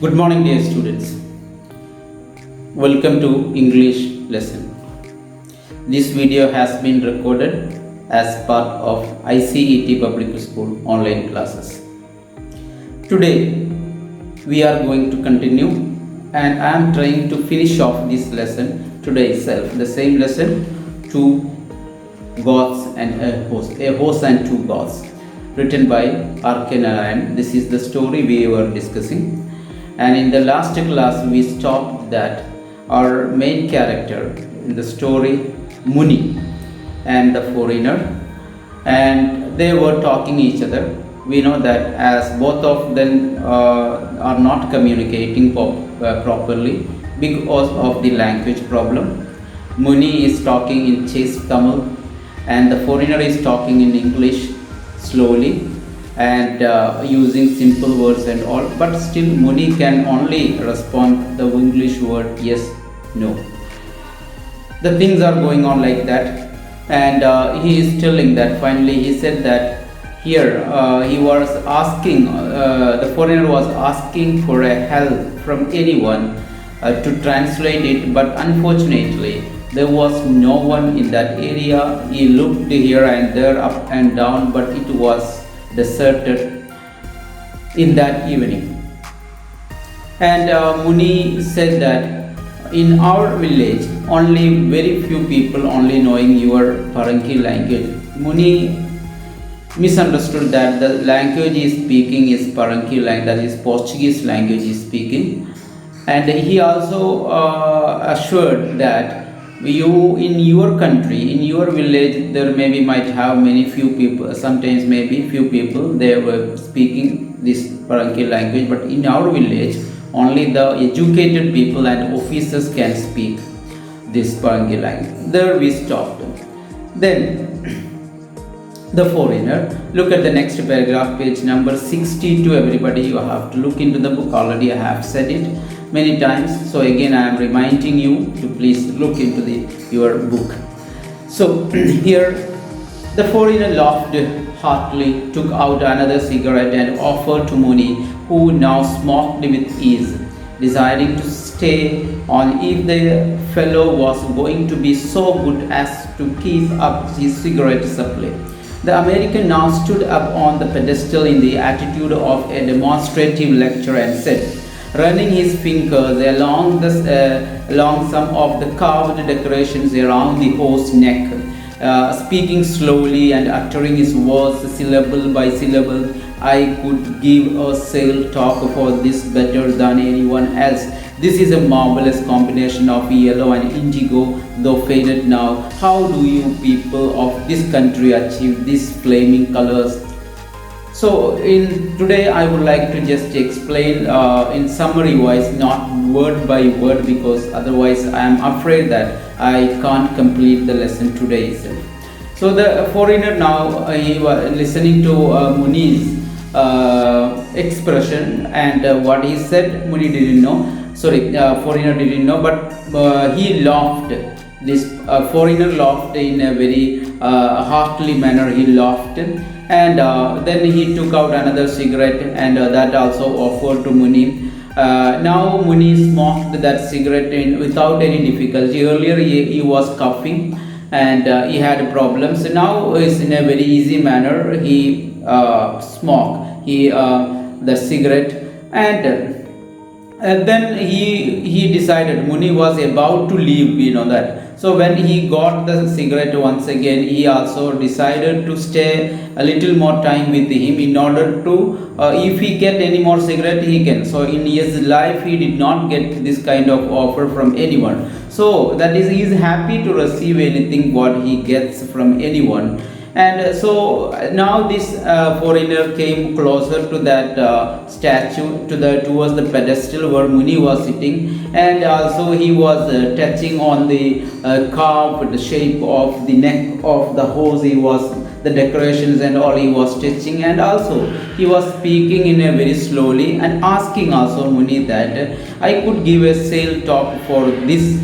Good morning, dear students. Welcome to English lesson. This video has been recorded as part of ICET Public School online classes. Today, we are going to continue, and I am trying to finish off this lesson today itself. The same lesson, two gods and a horse and two gods, written by Narayan. This is the story we were discussing. And in the last class, we stopped that our main character in the story, Muni, and the foreigner, and they were talking each other. We know that as both of them are not communicating properly because of the language problem. Muni is talking in chaste Tamil, and the foreigner is talking in English slowly and using simple words and all, but still Muni can only respond the English word yes, no. The things are going on like that, and he is telling that finally he said that here he was asking, the foreigner was asking for a help from anyone to translate it, but unfortunately there was no one in that area. He looked here and there, up and down, but it was deserted in that evening. And Muni said that in our village only very few people only knowing your Paranki language. Muni misunderstood that the language he is speaking is Paranki language, that is Portuguese language he is speaking, and he also assured that you in your country, in your village, there maybe might have many few people, sometimes maybe few people they were speaking this Paranki language, but in our village only the educated people and officers can speak this Paranki language. There we stopped. Then the foreigner, look at the next paragraph, page number 62. Everybody, you have to look into the book. Already I have said it many times, so again I am reminding you to please look into your book. So here the foreigner laughed heartily, took out another cigarette and offered to Muni, who now smoked with ease, desiring to stay on if the fellow was going to be so good as to keep up his cigarette supply. The American now stood up on the pedestal in the attitude of a demonstrative lecturer and said, running his fingers along some of the carved decorations around the horse's neck, speaking slowly and uttering his words syllable by syllable, I could give a sale talk for this better than anyone else. This is a marvelous combination of yellow and indigo, though faded now. How do you people of this country achieve these flaming colors? So today I would like to just explain in summary wise, not word by word, because otherwise I am afraid that I can't complete the lesson today itself. So the foreigner now, he was listening to Muni's expression, and what he said Muni didn't know. Foreigner didn't know, but he laughed. This foreigner laughed in a very heartily manner. He laughed, and then he took out another cigarette, and that also offered to Muni. Now Muni smoked that cigarette without any difficulty. Earlier he was coughing and he had problems. So now is in a very easy manner. He smoked the cigarette, and then he decided. Muni was about to leave, you know that. So when he got the cigarette once again, he also decided to stay a little more time with him in order to, if he get any more cigarette, he can. So in his life, he did not get this kind of offer from anyone. So that is, he is happy to receive anything what he gets from anyone. And so now this foreigner came closer to that statue, towards the pedestal where Muni was sitting, and also he was touching on the carved shape of the neck of the horse. He was the decorations and all he was touching, and also he was speaking in a very slowly and asking also Muni that I could give a sale talk for this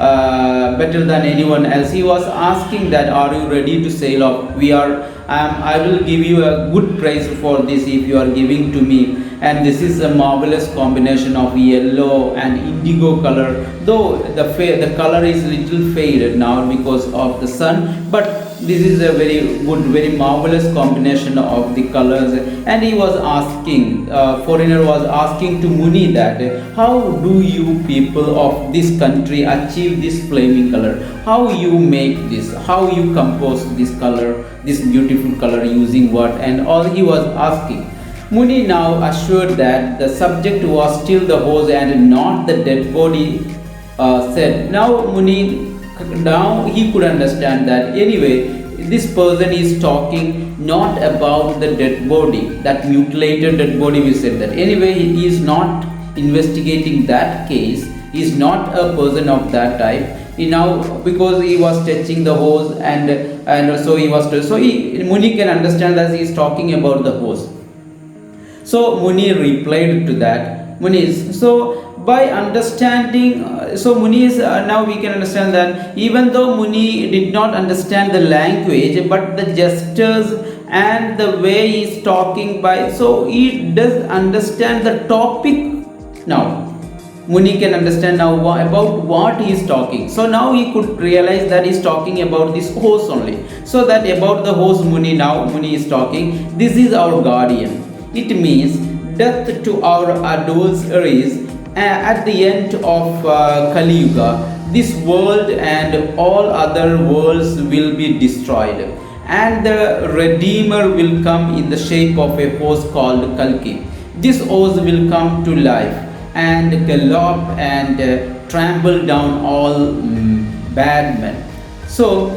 better than anyone else. He was asking that, are you ready to sail off? We are I will give you a good price for this if you are giving to me. And this is a marvelous combination of yellow and indigo color, though the color is little faded now because of the sun, but this is a very good, very marvelous combination of the colors. And he was asking, foreigner was asking to Muni that how do you people of this country achieve this flaming color? How you make this? How you compose this color, this beautiful color using what? And all he was asking. Muni now assured that the subject was still the hose and not the dead body. Said now Muni, now he could understand that anyway this person is talking not about the dead body, that mutilated dead body. We said that anyway he is not investigating that case. He is not a person of that type. He now, because he was touching the hose and so he was Muni can understand that he is talking about the hose. So Muni replied to that. Muni is, so by understanding, so Muni is now we can understand that even though Muni did not understand the language, but the gestures and the way he is talking by, so he does understand the topic now. Muni can understand now about what he is talking. So now he could realize that he is talking about this horse only. So that about the horse Muni is talking. This is our guardian. It means death to our adversaries at the end of Kali Yuga. This world and all other worlds will be destroyed, and the Redeemer will come in the shape of a horse called Kalki. This horse will come to life and gallop and trample down all bad men. So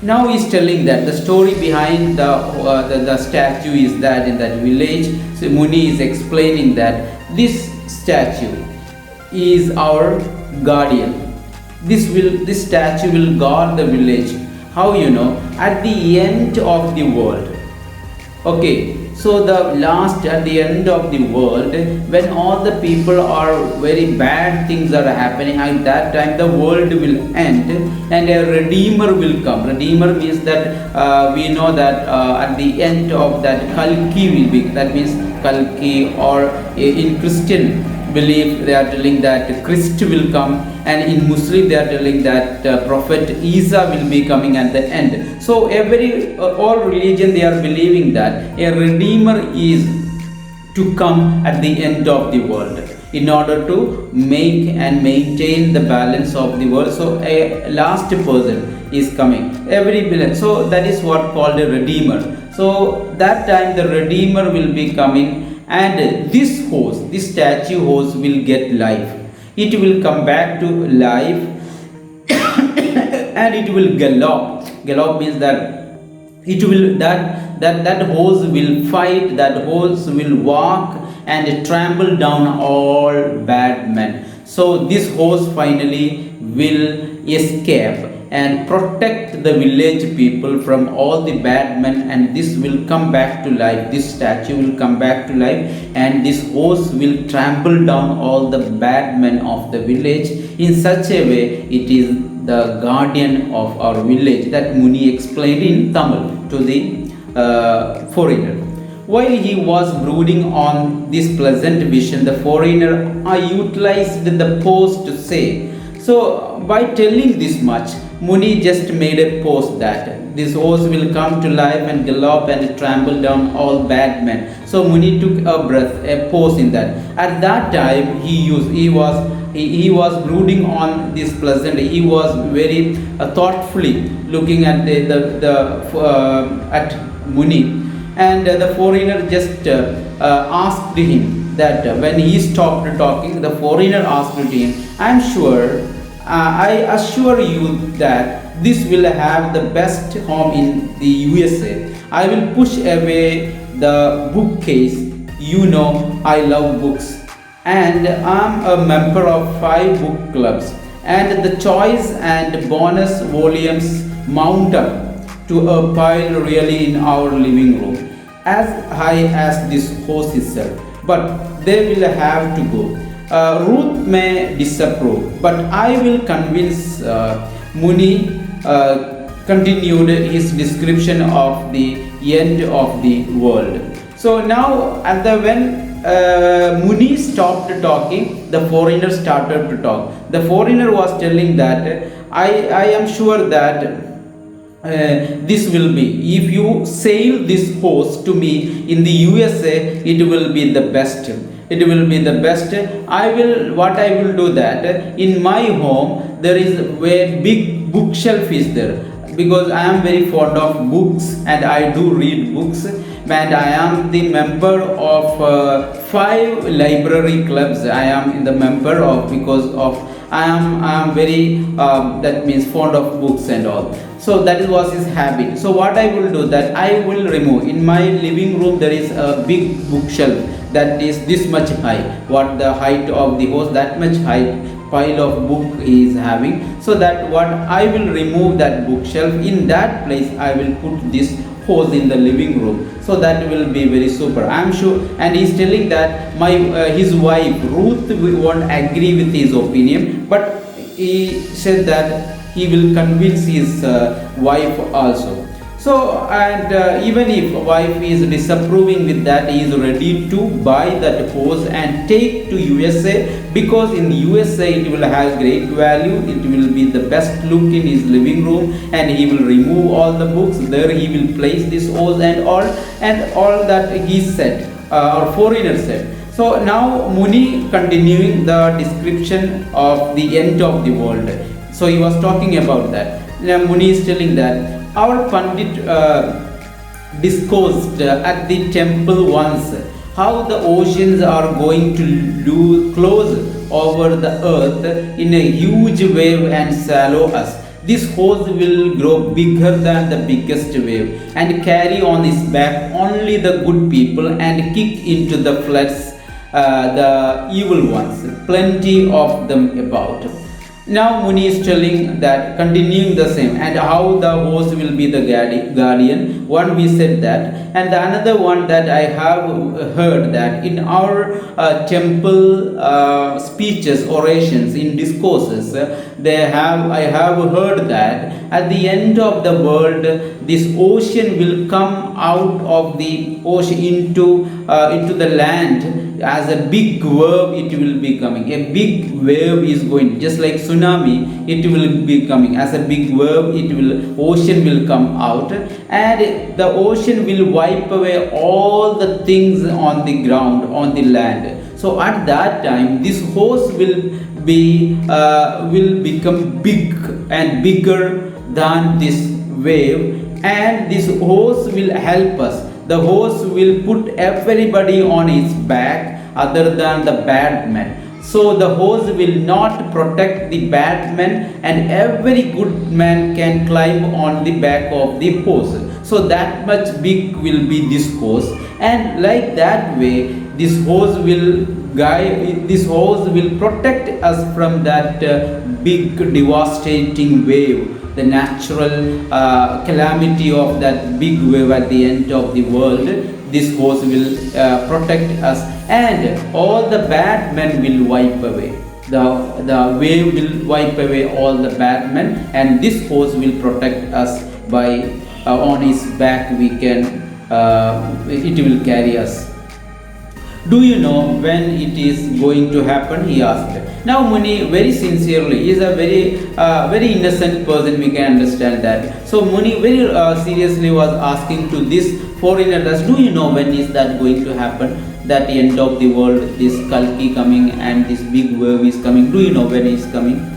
now he is telling that the story behind the statue is that in that village. So Muni is explaining that this statue is our guardian. This statue will guard the village. How you know? At the end of the world. Okay. So at the end of the world, when all the people are very bad things are happening, at that time the world will end and a Redeemer will come. Redeemer means that we know that at the end of that Kalki will be, that means Kalki, or in Christian belief they are telling that Christ will come, and in Muslim they are telling that Prophet Isa will be coming at the end. So all religion they are believing that a Redeemer is to come at the end of the world in order to make and maintain the balance of the world. So a last person is coming. So that is what called a Redeemer. So that time the Redeemer will be coming, and this horse, this statue horse will get life. It will come back to life and it will gallop. Gallop means that it will that horse will fight, that horse will walk and trample down all bad men. So this horse finally will escape and protect the village people from all the bad men, and this will come back to life. This statue will come back to life, and this horse will trample down all the bad men of the village. In such a way, it is the guardian of our village. That Muni explained in Tamil to the foreigner. While he was brooding on this pleasant vision, the foreigner utilized the pause to say. So by telling this much, Muni just made a pause that this horse will come to life and gallop and trample down all bad men. So Muni took a pause in that. At that time, he was brooding on this pleasant. He was very thoughtfully looking at at Muni, and the foreigner just asked him that when he stopped talking, the foreigner asked him, "I'm sure. I assure you that this will have the best home in the USA. I will push away the bookcase. You know I love books, and I'm a member of 5 book clubs, and the choice and bonus volumes mount up to a pile really in our living room, as high as this horse itself. But they will have to go. Ruth may disapprove, but I will convince Muni continued his description of the end of the world. So now, at the when Muni stopped talking, the foreigner started to talk. The foreigner was telling that I am sure that this will be, if you sail this horse to me in the USA, it will be the best. It will be the best. I will do that in my home. There is a big bookshelf is there, because I am very fond of books and I do read books, and I am the member of 5 library clubs. I am in the member of, because of I am very that means fond of books and all. So that was his habit. So what I will do, that I will remove, in my living room there is a big bookshelf that is this much high, what the height of the horse, that much height pile of book he is having. So that what I will remove that bookshelf, in that place I will put this horse in the living room. So that will be very super, I am sure. And he is telling that my his wife Ruth won't agree with his opinion, but he said that he will convince his wife also. So, and even if wife is disapproving with that, he is ready to buy that horse and take to USA, because in USA it will have great value, it will be the best look in his living room, and he will remove all the books there, he will place this horse and all that he said, or foreigner said. So now Muni continuing the description of the end of the world. So he was talking about that. Now Muni is telling that our Pandit discoursed at the temple once how the oceans are going to close over the earth in a huge wave and swallow us. This horse will grow bigger than the biggest wave and carry on its back only the good people and kick into the floods the evil ones, plenty of them about. Now Muni is telling that, continuing the same, and how the horse will be the guardian. One we said that, and the another one that I have heard that in our temple speeches, orations, in discourses, I have heard that at the end of the world, this ocean will come out of the ocean into the land. As a big wave it will be coming, a big wave is going, just like tsunami it will be coming as a big wave, ocean will come out, and the ocean will wipe away all the things on the ground, on the land. So at that time this horse will become big and bigger than this wave, and this horse will help us. The horse will put everybody on its back other than the bad man. So the horse will not protect the bad man, and every good man can climb on the back of the horse. So that much big will be this horse, and like that way this horse will protect us from that big devastating wave, the natural calamity of that big wave at the end of the world. This horse will protect us, and all the bad men will wipe away. The wave will wipe away all the bad men, and this horse will protect us by on his back we can it will carry us. Do you know when it is going to happen? He asked. Now Muni very sincerely, he is a very innocent person, we can understand that. So Muni very seriously was asking to this foreigner, do you know when is that going to happen? That end of the world, this Kalki coming and this big wave is coming. Do you know when it is coming?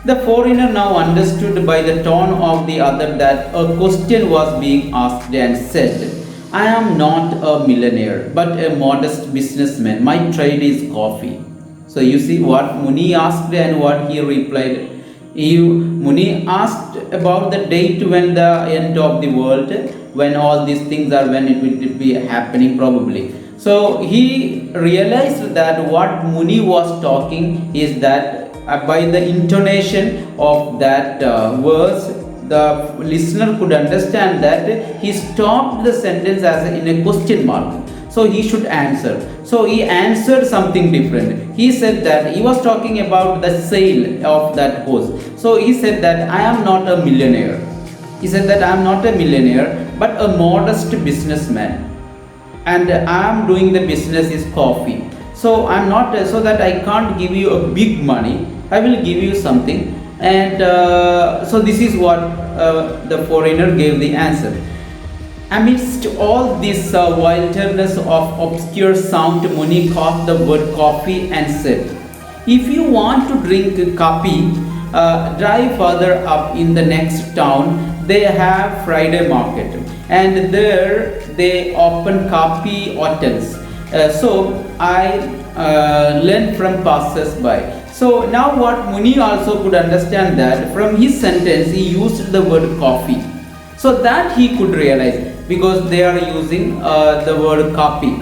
The foreigner now understood by the tone of the other that a question was being asked, and said, I am not a millionaire, but a modest businessman. My trade is coffee. So you see what Muni asked and what he replied. Muni asked about the date when the end of the world, when all these things are, when it will be happening probably. So he realized that what Muni was talking is that by the intonation of that verse, the listener could understand that he stopped the sentence in a question mark. So he should answer. So he answered something different. He said that he was talking about the sale of that horse. So he said that I am not a millionaire. He said that I am not a millionaire but a modest businessman, and I am doing the business is coffee. So I'm not so that I can't give you a big money. I will give you something, and so this is what the foreigner gave the answer. Amidst all this wilderness of obscure sound, Muni caught the word coffee and said, "If you want to drink coffee, drive further up in the next town. They have Friday market, and there they open coffee hotels." So I learned from passers-by. So now what Muni also could understand that from his sentence he used the word coffee, so that he could realize, because they are using the word copy.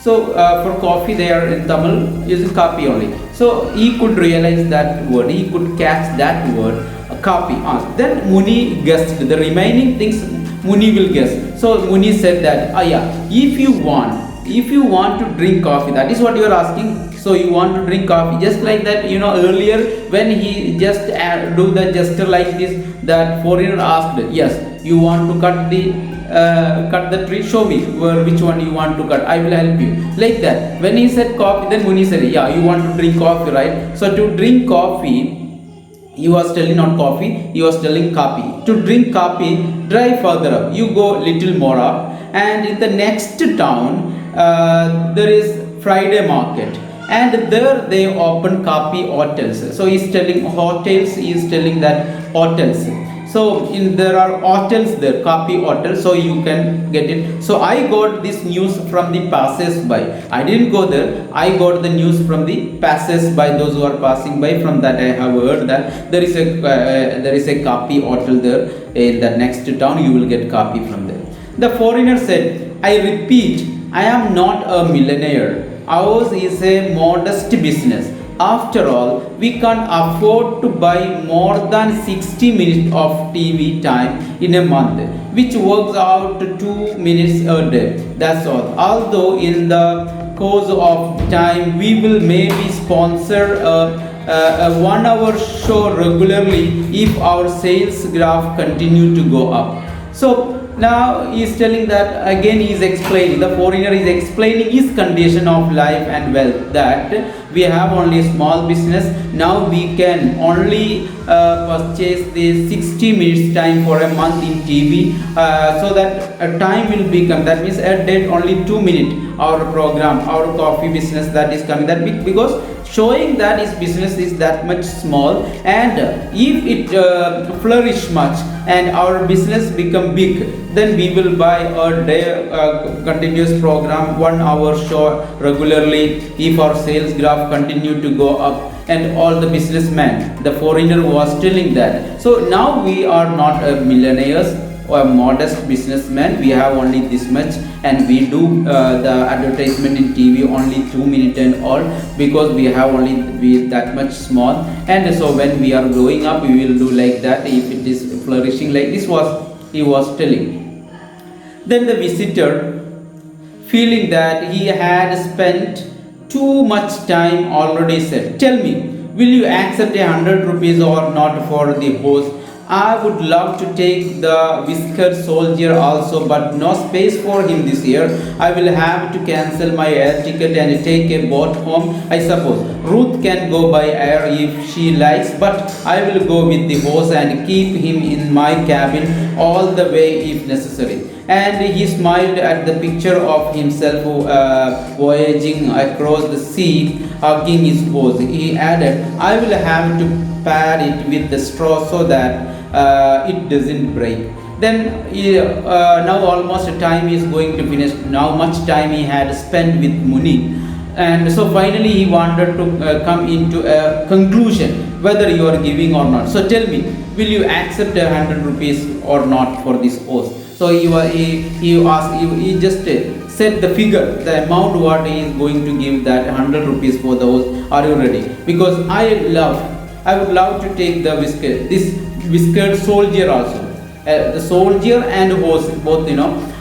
So for coffee they are in Tamil using copy only. So he could realize that word, he could catch that word, copy. Then Muni guessed the remaining things. Muni will guess. So Muni said that, yeah, if you want to drink coffee, that is what you are asking. So you want to drink coffee, just like that, earlier when he just do the gesture like this, that foreigner asked, yes, you want to cut the tree, show me which one you want to cut, I will help you, like that. When he said coffee, then Muni said, yeah, you want to drink coffee, right? So to drink coffee, he was telling not coffee, he was telling coffee. To drink coffee, drive further up, you go little more up, and in the next town there is Friday market, and there they open coffee hotels. So he is telling hotels, he is telling that hotels. So there are hotels there, coffee hotels, so you can get it. So I got this news from the passers-by. I didn't go there, I got the news from the passers-by, those who are passing by. From that I have heard that there is a coffee hotel there in the next town, you will get coffee from there. The foreigner said, I repeat, I am not a millionaire. Ours is a modest business. After all, we can't afford to buy more than 60 minutes of TV time in a month, which works out to 2 minutes a day. That's all. Although in the course of time, we will maybe sponsor a 1 hour show regularly if our sales graph continue to go up. So now he is telling that, again he is explaining, the foreigner is explaining his condition of life and wealth, that we have only a small business, now we can only purchase the 60 minutes time for a month in TV, so that a time will become, that means a day only 2 minutes, our program, our coffee business that is coming, that big, because showing that his business is that much small, and if it flourish much and our business become big, then we will buy a day continuous program, 1 hour show regularly if our sales graph continue to go up. And all the businessmen, the foreigner was telling that. So now we are not millionaires or a modest businessman, we have only this much, and we do the advertisement in TV only 2 minutes and all, because we have only that much small, and so when we are growing up we will do like that if it is flourishing, like this was he was telling. Then the visitor, feeling that he had spent too much time already, said, tell me, will you accept 100 rupees or not for the host? I would love to take the whiskered soldier also, but no space for him this year. I will have to cancel my air ticket and take a boat home, I suppose. Ruth can go by air if she likes, but I will go with the horse and keep him in my cabin all the way if necessary. And he smiled at the picture of himself voyaging across the sea, hugging his horse. He added, I will have to pad it with the straw so that it doesn't break. Then now almost time is going to finish. Now much time he had spent with Muni, and so finally he wanted to come into a conclusion whether you are giving or not. So tell me, will you accept 100 rupees or not for this oath? So he asked, he just said the figure, the amount what he is going to give, that 100 rupees for the oath. Are you ready? Because I would love to take this whiskered soldier also. The soldier and horse, both,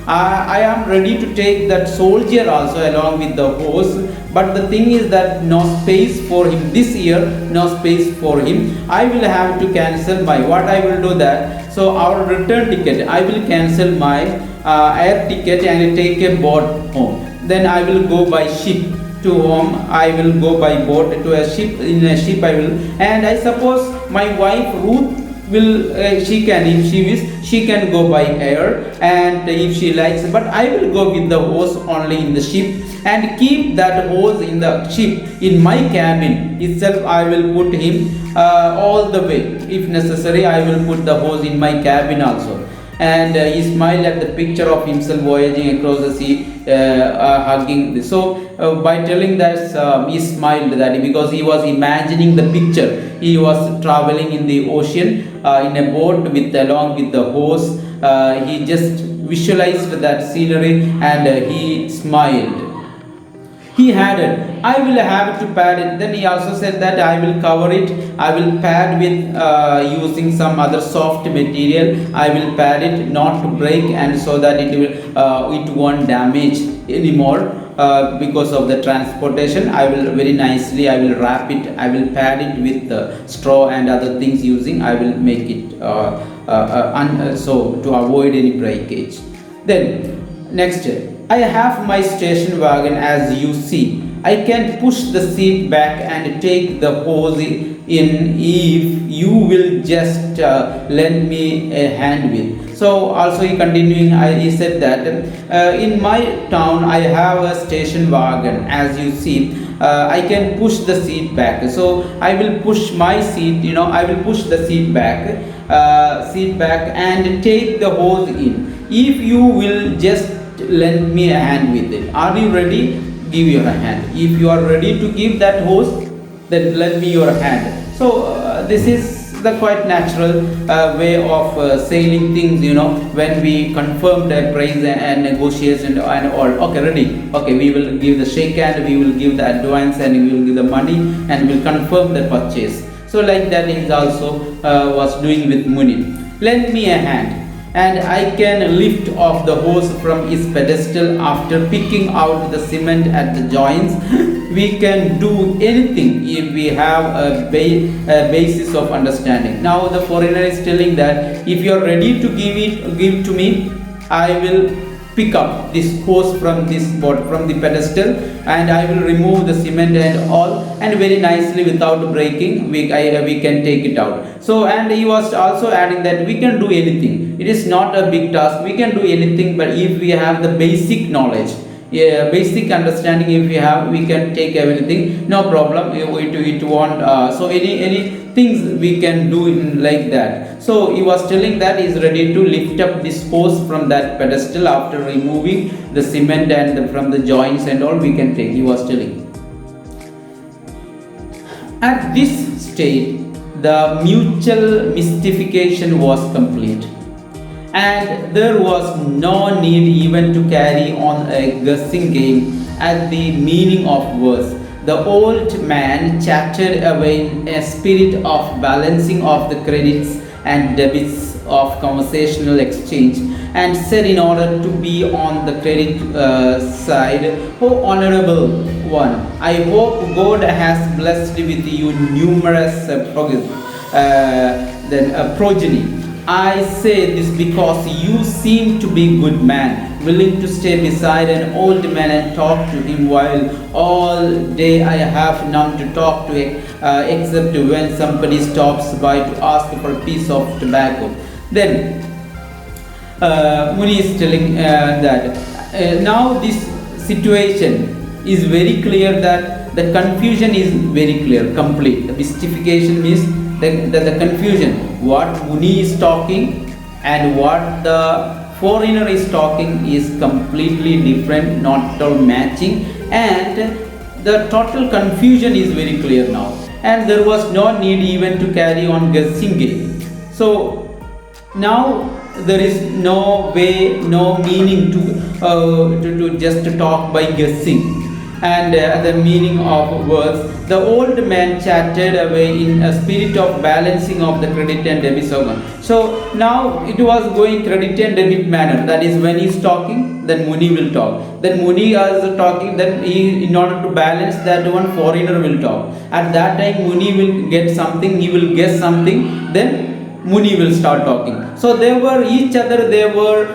I am ready to take that soldier also along with the horse, but the thing is that no space for him this year, no space for him. I will have to cancel my, what I will do that, so our return ticket, I will cancel my air ticket and take a boat home. Then I will go by ship to home. I will go by boat to a ship. In a ship I will, and I suppose my wife Ruth will, she can, if she wish, she can go by air, and if she likes, but I will go with the horse only in the ship, and keep that horse in the ship in my cabin itself. I will put him all the way. If necessary, I will put the horse in my cabin also. And he smiled at the picture of himself voyaging across the sea, hugging. So by telling that, he smiled that because he was imagining the picture. He was traveling in the ocean in a boat with, along with the horse. He just visualized that scenery, and he smiled. He had it. I will have to pad it. Then he also said that I will cover it. I will pad with using some other soft material. I will pad it not to break, and so that it won't damage anymore because of the transportation. I will very nicely, I will wrap it. I will pad it with straw and other things using. I will make it so to avoid any breakage. Then next. I have my station wagon, as you see. I can push the seat back and take the hose in if you will just lend me a hand with. So also he continuing, he said that in my town I have a station wagon, as you see. I can push the seat back. So I will push my seat, I will push the seat back and take the hose in. If you will just lend me a hand with it. Are you ready? Give your hand. If you are ready to give that hose, then lend me your hand. So this is the quite natural way of saying things, when we confirm the price and negotiation and all. Okay, ready? Okay, we will give the shake hand, we will give the advance, and we will give the money, and we will confirm the purchase. So like that is also was doing with Muni. Lend me a hand, and I can lift off the hose from its pedestal after picking out the cement at the joints. We can do anything if we have a basis of understanding. Now the foreigner is telling that if you are ready to give to me, I will pick up this hose from this board, from the pedestal, and I will remove the cement and all, and very nicely without breaking we can take it out. So, and he was also adding that we can do anything. It is not a big task. We can do anything, but if we have the basic knowledge, basic understanding, if we have, we can take everything, no problem. It won't so any things we can do in like that. So he was telling that he is ready to lift up this hose from that pedestal after removing the cement and from the joints and all, we can take, he was telling. At this stage, the mutual mystification was complete, and there was no need even to carry on a guessing game at the meaning of words. The old man chattered away in a spirit of balancing of the credits and debits of conversational exchange, and said, in order to be on the credit side, "Oh, honorable one, I hope God has blessed with you numerous progeny. I say this because you seem to be a good man, willing to stay beside an old man and talk to him, while all day I have none to talk to except when somebody stops by to ask for a piece of tobacco." Then Muni is telling that now this situation is very clear, that the confusion is very clear, complete. The mystification means the confusion, what Muni is talking and what the foreigner is talking is completely different, not at all matching, and the total confusion is very clear now, and there was no need even to carry on guessing game. So now there is no way, no meaning to just talk by guessing. and the meaning of words. The old man chatted away in a spirit of balancing of the credit and debit organ. So now it was going credit and debit manner. That is, when he is talking, then Muni will talk. Then Muni is talking, then he, in order to balance that one, foreigner will talk. At that time, Muni will get something, he will guess something, then Muni will start talking. So they were each other, they were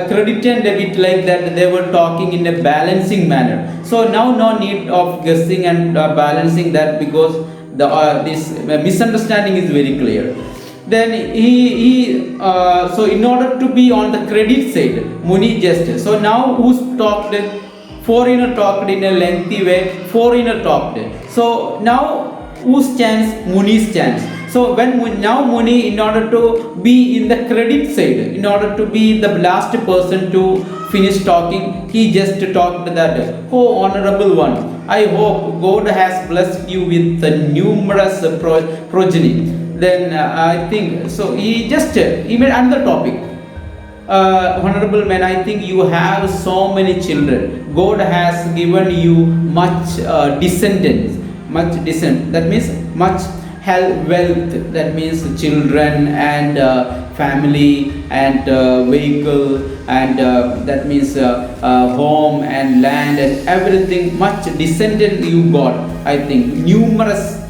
credit and debit like that, they were talking in a balancing manner. So now no need of guessing and balancing that, because the this misunderstanding is very clear. Then so in order to be on the credit side, Muni just, so now who's talked? Foreigner talked in a lengthy way, foreigner talked. So now whose chance? Muni's chance. So when now Muni, in order to be in the credit side, in order to be the last person to finish talking, he just talked that, oh honorable one, I hope God has blessed you with the numerous progeny. Then I think, so he made another topic. Honorable man, I think you have so many children. God has given you much descendants, that means much health, wealth, that means children and family and vehicle, and that means home and land and everything, much descendant you got. I think numerous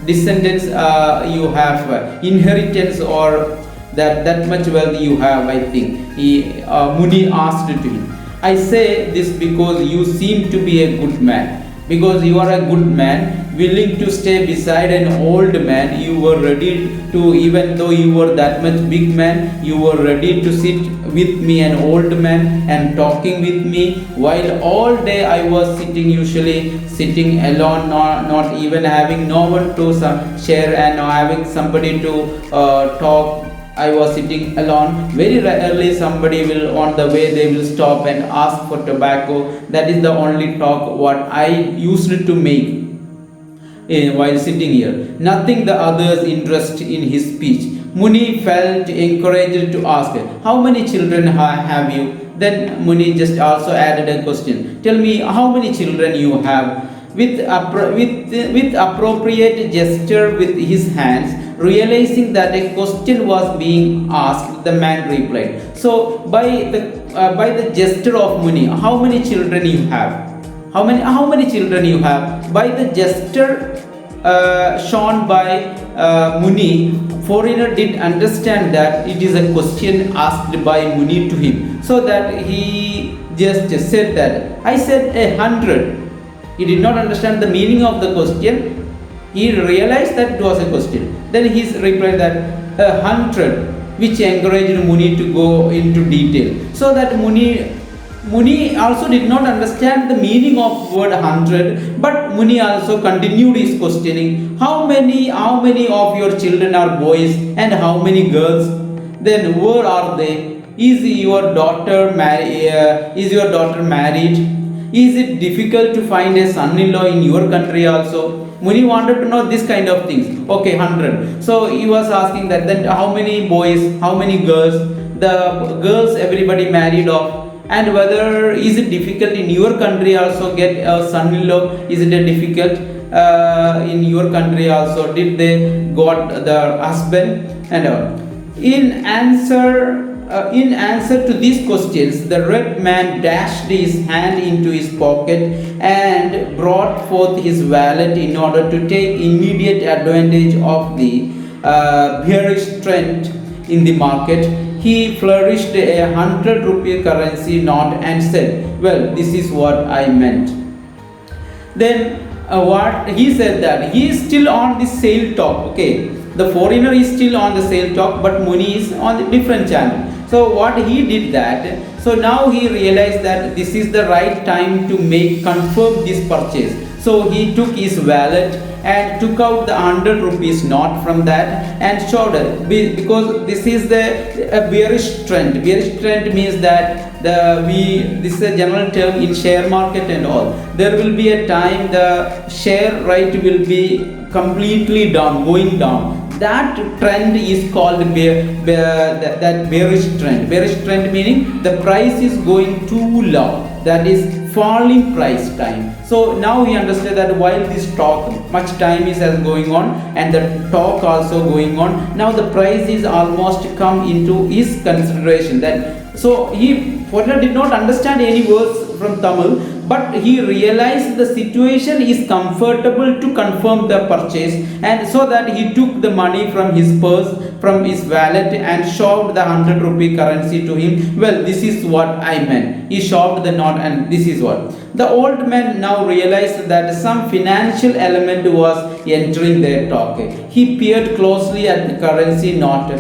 descendants you have, inheritance, or that much wealth you have. I think Muni asked to him, I say this because you seem to be a good man, because you are a good man, willing to stay beside an old man. You were ready to, even though you were that much big man, you were ready to sit with me, an old man, and talking with me, while all day I was usually sitting alone, not even having no one to share and having somebody to talk. I was sitting alone. Very rarely somebody will, on the way they will stop and ask for tobacco. That is the only talk what I used to make while sitting here. Nothing the others interest in his speech. Muni felt encouraged to ask, how many children have you? Then Muni just also added a question. Tell me how many children you have. With appropriate gesture with his hands, realizing that a question was being asked, the man replied. So by the gesture of Muni, how many children you have? How many children you have? By the gesture shown by Muni, foreigner did understand that it is a question asked by Muni to him. So that he just said that, I said 100. He did not understand the meaning of the question. He realized that it was a question. Then he replied that 100, which encouraged Muni to go into detail. So that Muni also did not understand the meaning of word 100, but Muni also continued his questioning. How many of your children are boys and how many girls? Then where are they? Is your daughter married? Is it difficult to find a son-in-law in your country also? Muni wanted to know this kind of things. Okay, 100. So he was asking that, then how many boys, how many girls? The girls everybody married off. And whether is it difficult in your country also get a son-in-law? Is it difficult in your country also? Did they got the husband? And in answer to these questions, the red man dashed his hand into his pocket and brought forth his wallet in order to take immediate advantage of the bearish trend in the market. He flourished a 100 rupee currency note and said, well, this is what I meant. Then what he said, that he is still on the sale talk. Okay, the foreigner is still on the sale talk, but Muni is on the different channel. So what he did that, so now he realized that this is the right time to confirm this purchase. So he took his wallet and took out the 100 rupees note from that and showed it, because this is a bearish trend. Bearish trend means that this is a general term in share market and all. There will be a time the share rate will be completely down, going down. That trend is called that bearish trend. Bearish trend meaning the price is going too low. That is falling price time. So now he understood that while this talk, much time is going on and the talk also going on, now the price is almost come into his consideration. That so he further did not understand any words from Tamil, but he realized the situation is comfortable to confirm the purchase, and so that he took the money from his purse, from his wallet, and shoved the 100 rupee currency to him. Well, this is what I meant. He shoved the note, and this is what. The old man now realized that some financial element was entering their talk. He peered closely at the currency note,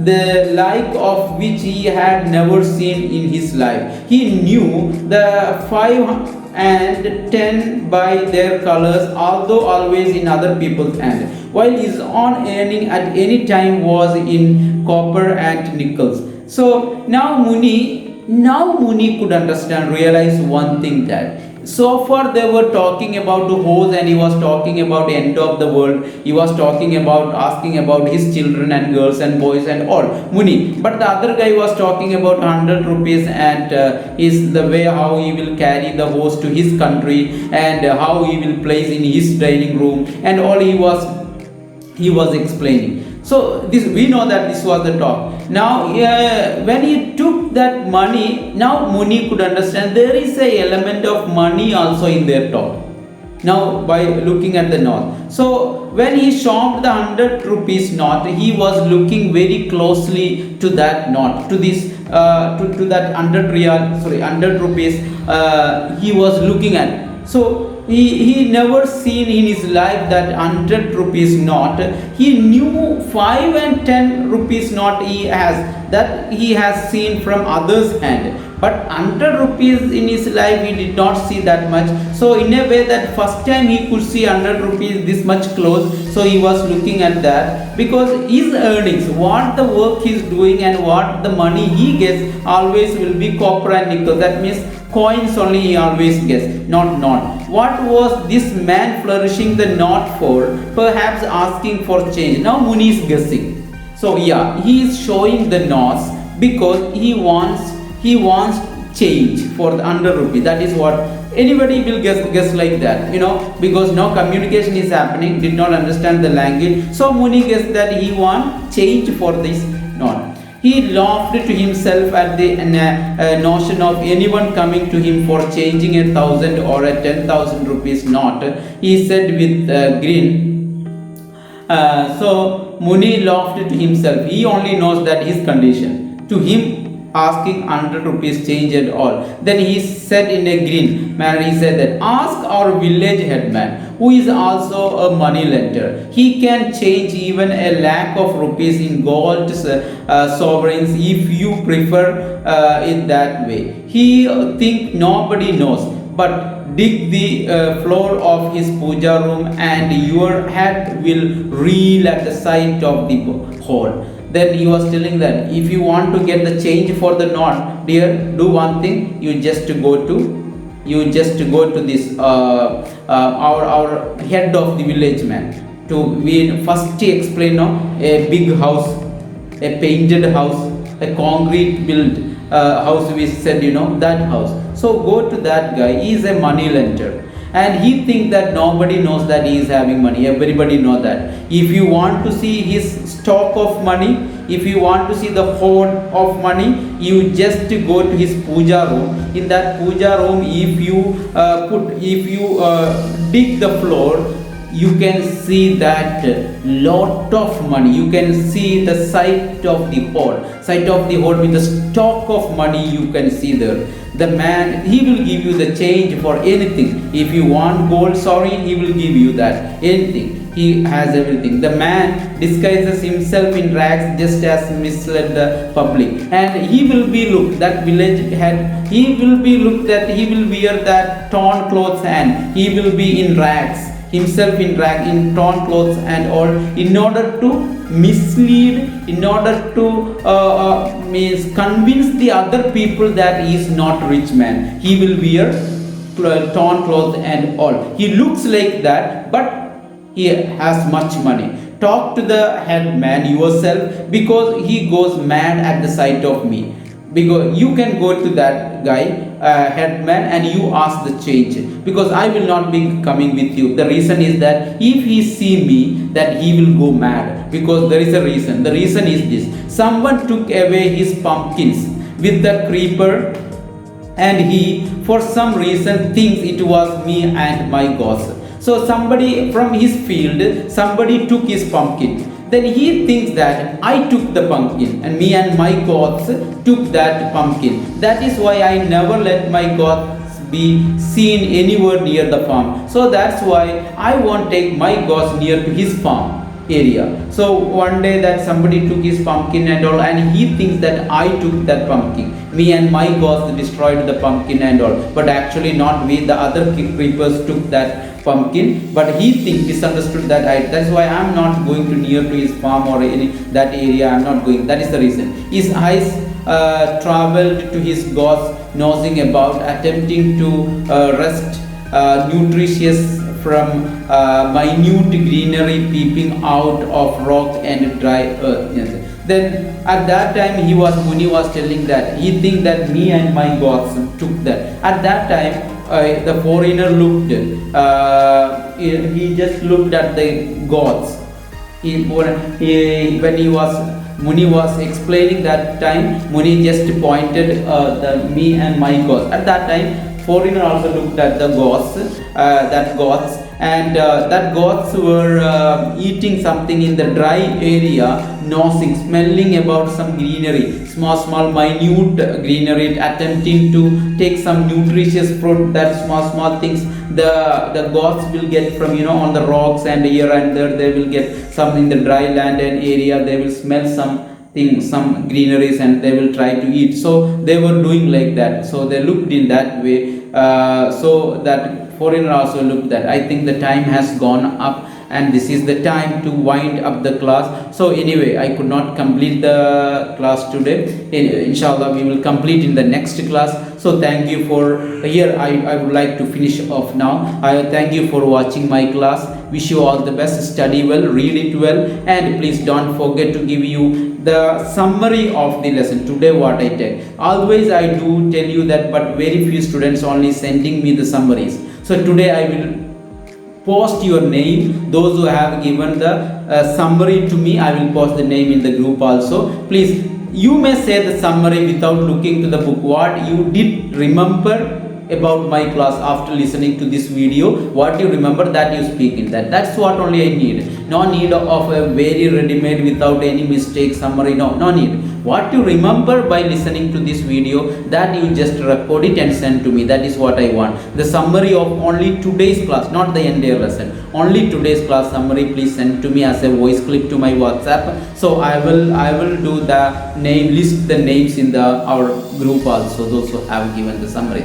the like of which he had never seen in his life. He knew the 5 and 10 by their colors, although always in other people's hand, while his own earning at any time was in copper and nickels. So now Muni could understand, realize one thing, that so far they were talking about the horse, and he was talking about the end of the world. He was talking about asking about his children and girls and boys and all Muni, but the other guy was talking about 100 rupees and is the way how he will carry the horse to his country, and how he will place in his dining room, and all he was explaining. So this, we know that this was the talk. Now when he took that money, now Muni could understand there is a element of money also in their talk. Now by looking at the note, so when he shoved the 100 rupees note, he was looking very closely to that note, to this to that 100 rupees he was looking at. So he never seen in his life that 100 rupees note. He knew 5 and 10 rupees note he has seen from others' hand, but 100 rupees in his life he did not see that much. So in a way, that first time he could see 100 rupees this much close, so he was looking at that, because his earnings, what the work he is doing and what the money he gets, always will be copper and nickel. That means coins only he always gets, not note. What was this man flourishing the note for? Perhaps asking for change. Now Muni is guessing. So yeah, he is showing the notes because he wants change for the 100 rupee. That is what anybody will guess like that, because no communication is happening, did not understand the language. So Muni guessed that he want change for this note. He laughed to himself at the notion of anyone coming to him for changing 1,000 or 10,000 rupees note. He said with a grin. So Muni laughed to himself. He only knows that his condition. To him, asking 100 rupees change and all. Then he said in a grin manner, he said that, ask our village headman, who is also a money lender. He can change even a lakh of rupees in gold sovereigns if you prefer it that way. He think nobody knows, but dig the floor of his puja room and your head will reel at the sight of the hole. Then he was telling that if you want to get the change for the note, dear, do one thing. You just go to this our head of the village man. We first explain a big house, a painted house, a concrete built house. We said that house. So go to that guy. He is a money lender. And he thinks that nobody knows that he is having money. Everybody knows that. If you want to see his stock of money, if you want to see the hoard of money, you just go to his puja room. In that puja room, if you dig the floor, you can see that lot of money. You can see the sight of the hoard with the stock of money you can see there. The man, he will give you the change for anything. If you want gold sovereign, he will give you that. Anything. He has everything. The man disguises himself in rags just as misled the public. And he will be looked, that village head, he will be looked that he will wear that torn clothes and he will be in rags. Himself in torn clothes and all, in order to mislead, in order to convince the other people that he is not rich man. He will wear torn clothes and all. He looks like that, but he has much money. Talk to the head man yourself, because he goes mad at the sight of me. Because you can go to that guy headman and you ask the change, because I will not be coming with you. The reason is that if he see me, that he will go mad, because there is a reason. The reason is this: someone took away his pumpkins with the creeper, and he for some reason thinks it was me and my gods. So somebody from his field, somebody took his pumpkin. Then he thinks that I took the pumpkin and me and my gods took that pumpkin. That is why I never let my gods be seen anywhere near the farm. So that's why I won't take my gods near to his farm area. So one day that somebody took his pumpkin and all, and he thinks that I took that pumpkin. Me and my gods destroyed the pumpkin and all, but actually not we. The other creepers took that pumpkin, but he misunderstood that that's why I'm not going to near to his farm or any that area. I'm not going. That is the reason. His eyes traveled to his gods, nosing about, attempting to wrest nutritious from minute greenery peeping out of rock and dry earth. Yes. Then at that time Muni was telling that he think that me and my gods took that. At that time the foreigner looked, he just looked at the gods. When Muni was explaining that time, Muni just pointed me and my gods. At that time foreigner also looked at the gods, and that gods were eating something in the dry area, nosing, smelling about some greenery, small minute greenery, attempting to take some nutritious fruit. That small things the gods will get from on the rocks, and here and there they will get some in the dry land and area. They will smell some greeneries and they will try to eat. So they were doing like that. So they looked in that way. So that foreigner also looked that. I think the time has gone up and this is the time to wind up the class. So anyway, I could not complete the class today. Inshallah we will complete in the next class. So thank you for here. I would like to finish off now. I thank you for watching my class. Wish you all the best. Study well, read it well, and please don't forget to give you the summary of the lesson today. What I take, always I do tell you that, but very few students only sending me the summaries. So today I will post your name. Those who have given the summary to me, I will post the name in the group also. Please, you may say the summary without looking to the book. What you did remember about my class after listening to this video, what you remember, that you speak in that. That's what only I need. No need of a very ready-made without any mistake summary. No need. What you remember by listening to this video, that you just record it and send to me. That is what I want. The summary of only today's class, not the entire lesson. Only today's class summary, please send to me as a voice clip to my WhatsApp. So I will do the list the names in our group also, those who have given the summary.